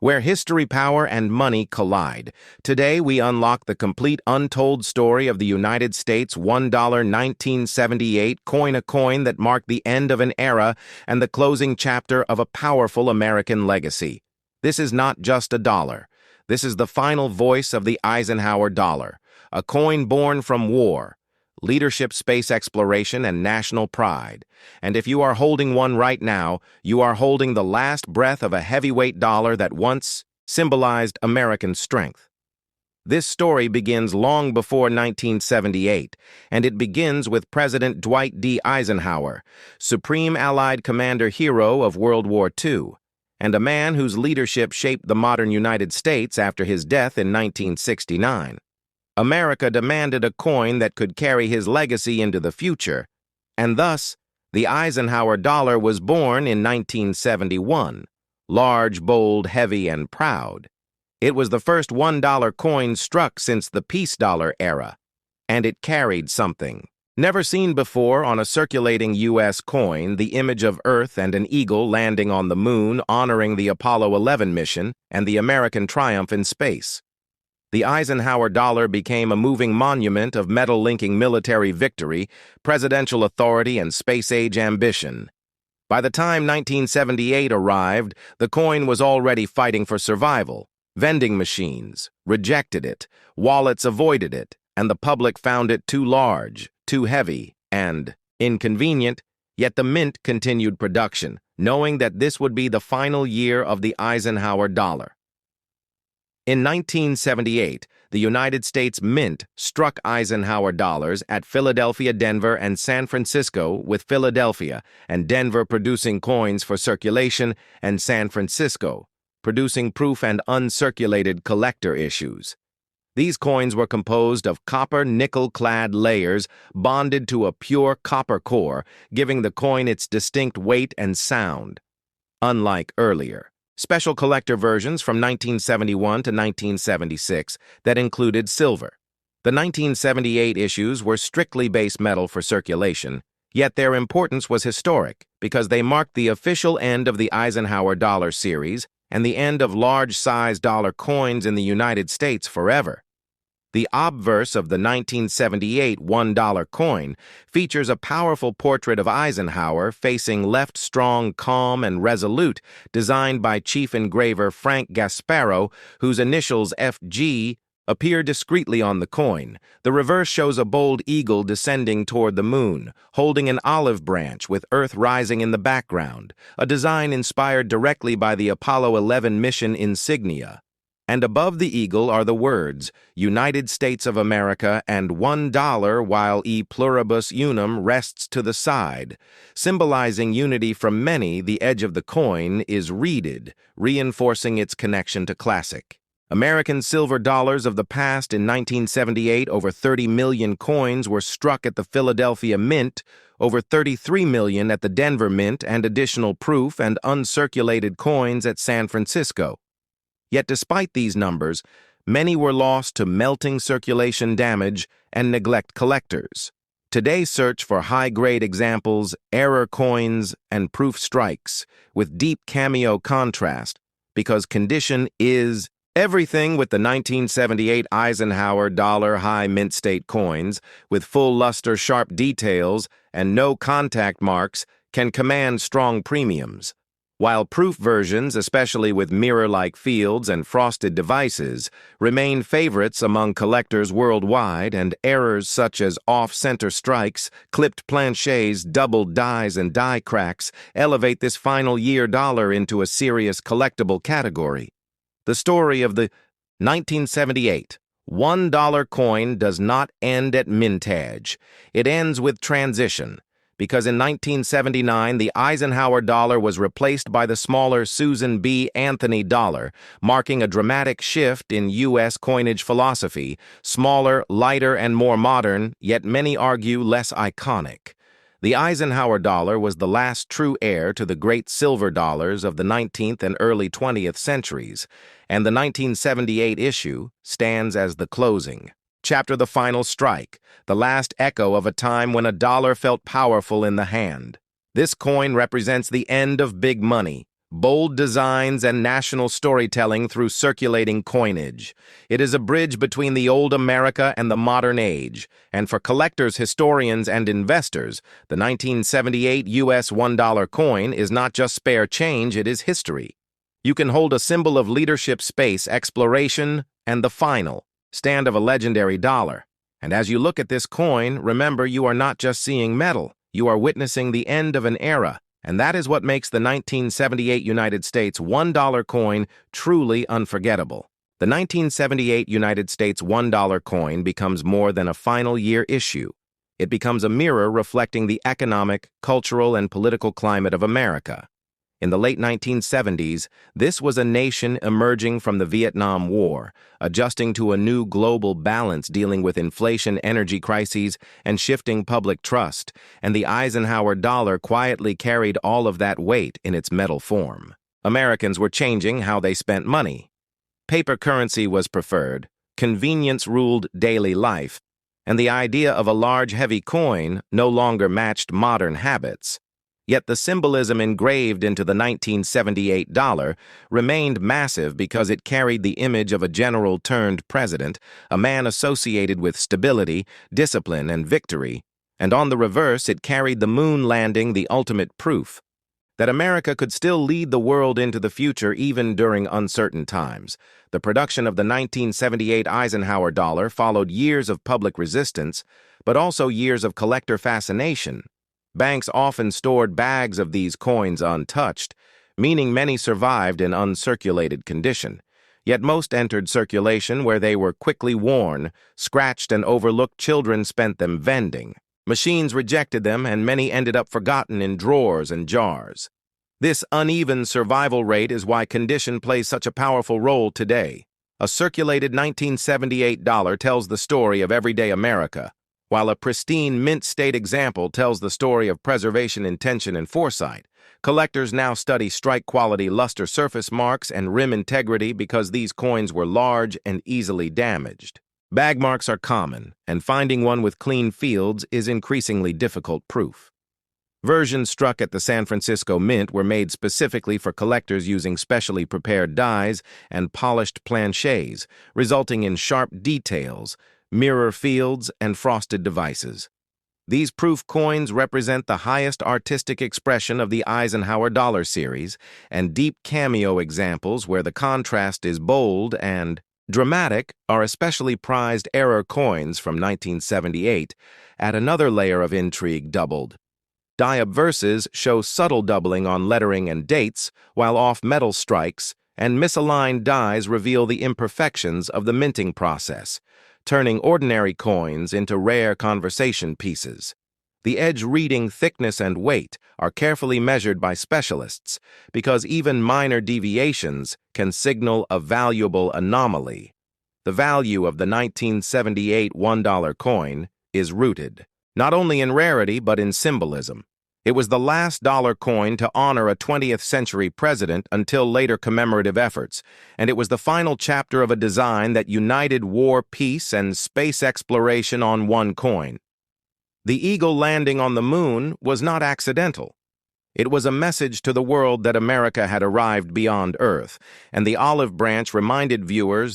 where history, power, and money collide. Today, we unlock the complete untold story of the United States $1 1978 coin, a coin that marked the end of an era and the closing chapter of a powerful American legacy. This is not just a dollar. This is the final voice of the Eisenhower dollar, a coin born from war, leadership, space exploration, and national pride. And if you are holding one right now, you are holding the last breath of a heavyweight dollar that once symbolized American strength. This story begins long before 1978, and it begins with President Dwight D. Eisenhower, Supreme Allied Commander hero of World War II, and a man whose leadership shaped the modern United States after his death in 1969. America demanded a coin that could carry his legacy into the future, and thus, the Eisenhower dollar was born in 1971, large, bold, heavy, and proud. It was the first $1 coin struck since the peace dollar era, and it carried something never seen before on a circulating U.S. coin: the image of Earth and an eagle landing on the moon, honoring the Apollo 11 mission and the American triumph in space. The Eisenhower dollar became a moving monument of metal linking military victory, presidential authority, and space-age ambition. By the time 1978 arrived, the coin was already fighting for survival. Vending machines rejected it, wallets avoided it, and the public found it too large, too heavy, and inconvenient, yet the mint continued production, knowing that this would be the final year of the Eisenhower dollar. In 1978, the United States Mint struck Eisenhower dollars at Philadelphia, Denver, and San Francisco, with Philadelphia and Denver producing coins for circulation and San Francisco producing proof and uncirculated collector issues. These coins were composed of copper nickel-clad layers bonded to a pure copper core, giving the coin its distinct weight and sound. Unlike earlier special collector versions from 1971 to 1976 that included silver, the 1978 issues were strictly base metal for circulation, yet their importance was historic because they marked the official end of the Eisenhower dollar series and the end of large-size dollar coins in the United States forever. The obverse of the 1978 $1 coin features a powerful portrait of Eisenhower facing left, strong, calm, and resolute, designed by chief engraver Frank Gasparo, whose initials FG appear discreetly on the coin. The reverse shows a bold eagle descending toward the moon, holding an olive branch with Earth rising in the background, a design inspired directly by the Apollo 11 mission insignia. And above the eagle are the words, United States of America and $1, while e pluribus unum rests to the side. Symbolizing unity from many, the edge of the coin is reeded, reinforcing its connection to classic American silver dollars of the past. In 1978, over 30 million coins were struck at the Philadelphia Mint, over 33 million at the Denver Mint, and additional proof and uncirculated coins at San Francisco. Yet despite these numbers, many were lost to melting circulation damage and neglect collectors. Today, search for high-grade examples, error coins, and proof strikes with deep cameo contrast, because condition is everything. With the 1978 Eisenhower dollar high mint state coins, with full luster, sharp details, and no contact marks, can command strong premiums, while proof versions, especially with mirror-like fields and frosted devices, remain favorites among collectors worldwide, and errors such as off-center strikes, clipped planchets, doubled dies, and die cracks elevate this final year dollar into a serious collectible category. The story of the 1978 $1 coin does not end at mintage. It ends with transition, because in 1979, the Eisenhower dollar was replaced by the smaller Susan B. Anthony dollar, marking a dramatic shift in U.S. coinage philosophy: smaller, lighter, and more modern, yet many argue less iconic. The Eisenhower dollar was the last true heir to the great silver dollars of the 19th and early 20th centuries, and the 1978 issue stands as the closing chapter, the final strike, the last echo of a time when a dollar felt powerful in the hand. This coin represents the end of big money, bold designs, and national storytelling through circulating coinage. It is a bridge between the old America and the modern age, and for collectors, historians, and investors, the 1978 U.S. $1 coin is not just spare change, it is history. You can hold a symbol of leadership, space, exploration, and the final stand of a legendary dollar. And as you look at this coin, remember you are not just seeing metal, you are witnessing the end of an era. And that is what makes the 1978 United States $1 coin truly unforgettable. The 1978 United States $1 coin becomes more than a final year issue. It becomes a mirror reflecting the economic, cultural, and political climate of America. In the late 1970s, this was a nation emerging from the Vietnam War, adjusting to a new global balance dealing with inflation, energy crises, and shifting public trust, and the Eisenhower dollar quietly carried all of that weight in its metal form. Americans were changing how they spent money. Paper currency was preferred, convenience ruled daily life, and the idea of a large, heavy coin no longer matched modern habits. Yet the symbolism engraved into the 1978 dollar remained massive because it carried the image of a general turned president, a man associated with stability, discipline, and victory. And on the reverse, it carried the moon landing, the ultimate proof that America could still lead the world into the future even during uncertain times. The production of the 1978 Eisenhower dollar followed years of public resistance, but also years of collector fascination. Banks often stored bags of these coins untouched, meaning many survived in uncirculated condition. Yet most entered circulation where they were quickly worn, scratched, and overlooked. Children spent them vending. Machines rejected them, and many ended up forgotten in drawers and jars. This uneven survival rate is why condition plays such a powerful role today. A circulated 1978 dollar tells the story of everyday America, while a pristine mint state example tells the story of preservation, intention, and foresight. Collectors now study strike quality, luster, surface marks, and rim integrity because these coins were large and easily damaged. Bag marks are common, and finding one with clean fields is increasingly difficult proof. Versions struck at the San Francisco Mint were made specifically for collectors using specially prepared dies and polished planchets, resulting in sharp details, mirror fields, and frosted devices. These proof coins represent the highest artistic expression of the Eisenhower dollar series, and deep cameo examples where the contrast is bold and dramatic are especially prized. Error coins from 1978 add another layer of intrigue. Doubled die obverses show subtle doubling on lettering and dates, while off-metal strikes and misaligned dies reveal the imperfections of the minting process, turning ordinary coins into rare conversation pieces. The edge reading, thickness, and weight are carefully measured by specialists because even minor deviations can signal a valuable anomaly. The value of the 1978 $1 coin is rooted not only in rarity but in symbolism. It was the last dollar coin to honor a 20th century president until later commemorative efforts, and it was the final chapter of a design that united war, peace, and space exploration on one coin. The eagle landing on the moon was not accidental. It was a message to the world that America had arrived beyond Earth, and the olive branch reminded viewers